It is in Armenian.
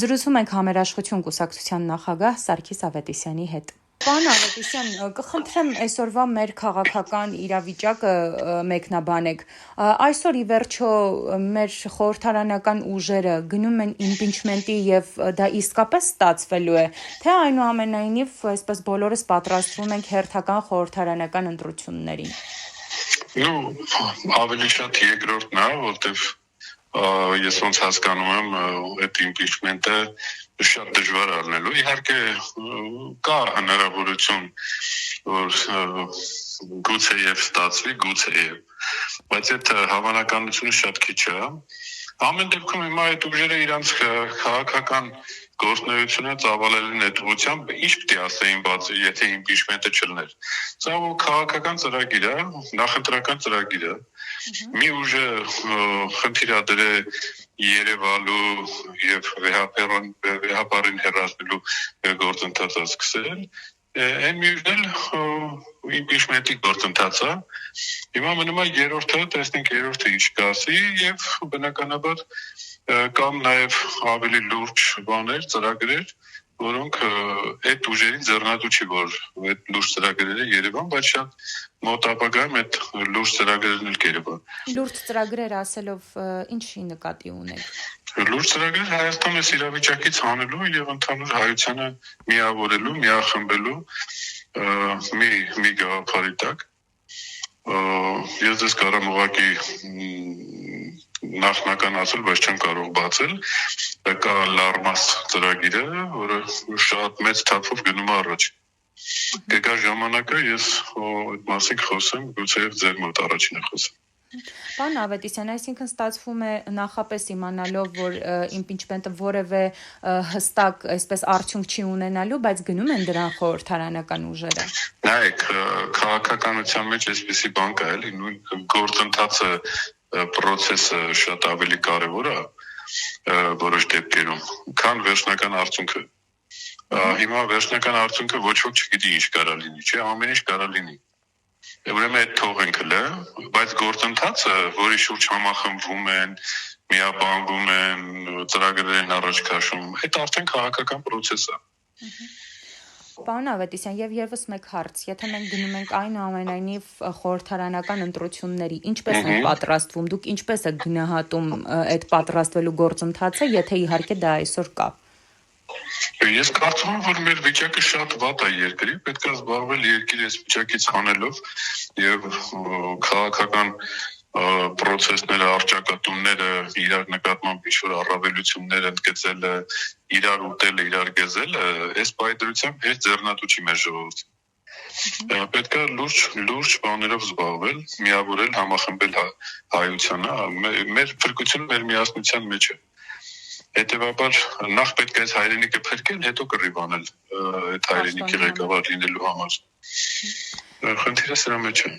Զրուցում ենք Համերաշխություն կուսակցության նախագահ Սարգիս Ավետիսյանի հետ։ Պարոն Ավետիսյան, կխնդրեմ այսօրվա մեր քաղաքական իրավիճակը մեկնաբանեք։ Այսօր ի վերջո մեր խորհրդարանական ուժերը գնում են իմպիչմենտի եւ դա իսկապես ստացվելու է, թե այնուամենայնիվ այսպես բոլորս պատրաստվում ենք հերթական խորհրդարանական ընտրություններին։ Ավելի շատ երկրորդն է, որտեվ ես ոնց հասկանում եմ, այդ իմպիչմենտը շատ դժվար առնելու։ Իհարկե կա հնարավորություն, որ գուցեև ստացվի, գուցեև, բայց այդ հավանականությունը շատ քիչ է։ Ամեն դեպքում հիմա այդ ուժերը իրանց քաղաքական գործունեությունը ծավալել են այդ ուղղությամբ, ինչ պետք է ասեին, բացի եթե իմպիչմենտը չլներ։ Սա քաղաքական ծրագիր է, նախընտրական ծրագիր է։ Մի ուժը խնդիր ա դրել Երևալու եւ վեհապարին հեռացնելու գործընթացը սկսել։ Այն մյուսն էլ իմպիչմենտի գործընթացը։ Հիմա մնում է երրորդը, տեսնենք երրորդը ինչ կասի եւ բնականաբար կամ նաեւ ավելի լուրջ բաներ, ծրագրեր, որոնք այդ ուժերին ձեռնատու չի, որ այդ լուրջ ծրագրերը Երևան, բայց շատ մոտ ապագայում այդ լուրջ ծրագրերն էլ Երևան։ Լուրջ ծրագրեր ասելով ինչի նկատի ունեք։ Լուրջ ծրագրեր Հայաստանը իրավիճակից հանելու եւ ընդհանուր հայությանը միավորելու, միախմբելու մի գաղափարի տակ։ Ես դες կարամ ուղղակի նախնական ասել, բայց չեմ կարող բացել։ Կա լարմաս ծրագիրը, որը շատ մեծ թափով գնում է առաջ։ Կգա ժամանակը ես այդ մասին խոսեմ, գուցեև ձեր մոտ առաջինը խոսեմ։ Պարոն Ավետիսյան, այսինքն ստացվում է նախապես իմանալով, որ իմպիչմենտը որևէ հստակ այսպես արդյունք չի ունենալու, բայց գնում են դրան խորհրդարանական ուժերը։ Նայեք, քաղաքականության մեջ այսպիսի բան կա, էլի, նույն գործընթացը, process-ը շատ ավելի կարևոր է որոշ դեպքերում, քան վերջնական արդյունքը։ Հիմա վերջնական արդյունքը ոչ ոք չգիտի ինչ կարա լինի, չէ՞, ամեն ինչ կարա լինի։ Ուրեմն այդ թողենք հլը, բայց գործընթացը, որի շուրջ համախմբվում են, միաբանվում են, ծրագրեր են առաջ քաշում, այդ արդեն քաղաքական process է։ Պարոն Ավետիսյան, եւ եւս մեկ հարց, եթե մենք գնում ենք այնուամենայնիվ խորհրդարանական ընտրությունների, ինչպես են պատրաստվում, դուք ինչպես եք գնահատում այդ պատրաստվելու գործընթացը, եթե իհարկե դա այսօր կա։ Ես կարծում եմ, որ մեր վիճակը շատ վատ է երկրի, պետք է զբաղվել երկիրը այս վիճակից հանելով եւ քաղաքական process-ները, արճակատումները, իրար նկատմամբ ինչ-որ առավելություններ ընդգծելը, իրար ուտելը, իրար գեզելը, այս պայծրությամբ հետ ձեռնատու չի մեր ժողովուրդը։ Պետք է լուրջ բաներով զբաղվել, միավորել, համախմբել հայությանը, մեր փրկությունը մեր միասնության մեջ է։ Հետևաբար նախ պետք է այս հայրենիքը փրկել, հետո կռիվ անել այդ հայրենիքի ղեկավար լինելու համար։ Խնդիրը սրա մեջ է։